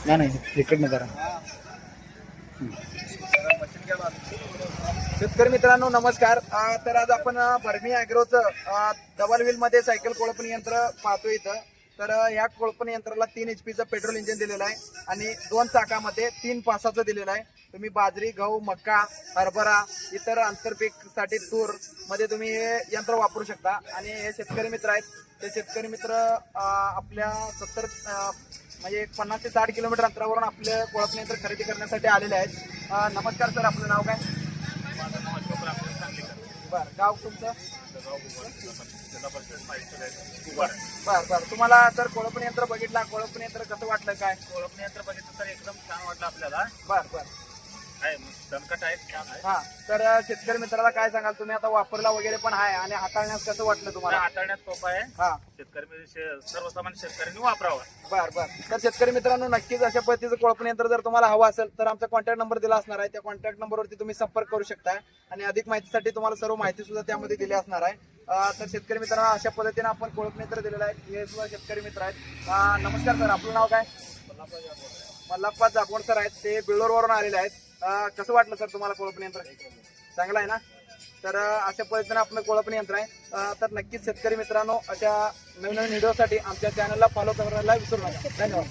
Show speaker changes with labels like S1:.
S1: नाही नाही इकडनं जरा.
S2: शेतकरी मित्रांनो नमस्कार. तर आज आपण बर्मी ॲग्रोचं डबल व्हील मध्ये सायकल कोळपणी यंत्र पाहतो इथं. तर ह्या कोळपणी यंत्राला 3 HP चं पेट्रोल इंजिन दिलेलं आहे आणि 2 चाकामध्ये 3 पासाचं दिलेलं आहे. तुम्ही बाजरी, गहू, मका, हरभरा, इतर आंतरपीकसाठी तूर मध्ये तुम्ही हे यंत्र वापरू शकता. आणि हे शेतकरी मित्र आहेत, ते शेतकरी मित्र आपल्या 70 म्हणजे 50 ते 60 किलोमीटर अंतरावरून आपले कोळपणी यंत्र खरेदी करण्यासाठी आलेले आहेत. नमस्कार सर, आपलं नाव काय? बरं, गाव तुमचं? बरं, तुम्हाला जर कोळपणी यंत्र बघितला, कोळपणी यंत्र कसं वाटलं? काय
S3: कोळपणी यंत्र बघितलं तर एकदम छान वाटलं आपल्याला.
S2: बरं
S3: आहे दणकट आहे, छान आहे.
S2: हा, तर शेतकरी मित्राला काय सांगाल? तुम्ही आता वापरला वगैरे पण आहे आणि हाताळण्यास कसं वाटलं तुम्हाला?
S3: हाताळण्यात सोपं आहे.
S2: हा,
S3: शेतकरी सर्वसामान्य शेतकऱ्यांनी वापरावं.
S2: बरं. तर शेतकरी मित्रांनो नक्कीच अशा पद्धतीचं कोळपणी यंत्र जर तुम्हाला हवं असेल तर आमचा कॉन्टॅक्ट नंबर दिला असणार आहे. त्या कॉन्टॅक्ट नंबरवरती तुम्ही संपर्क करू शकता आणि अधिक माहितीसाठी तुम्हाला सर्व माहिती सुद्धा त्यामध्ये दिली असणार आहे. तर शेतकरी मित्रांनो अशा पद्धतीने आपण कोळपणी यंत्र दिलेलं आहे. हे सुद्धा शेतकरी मित्र आहेत. नमस्कार सर, आपलं नाव काय? मल्लाप्पा जागवण सर आहेत, ते बिल्लोरवरून आलेले आहेत. कसं वाटलं सर तुम्हाला कोळपणी यंत्र? चांगलं आहे ना? तर अशा पद्धतीने आपलं कोळपणी यंत्र आहे. तर नक्कीच शेतकरी मित्रांनो अशा नवीन व्हिडिओसाठी आमच्या चॅनलला फॉलो करायला विसरू नका. धन्यवाद.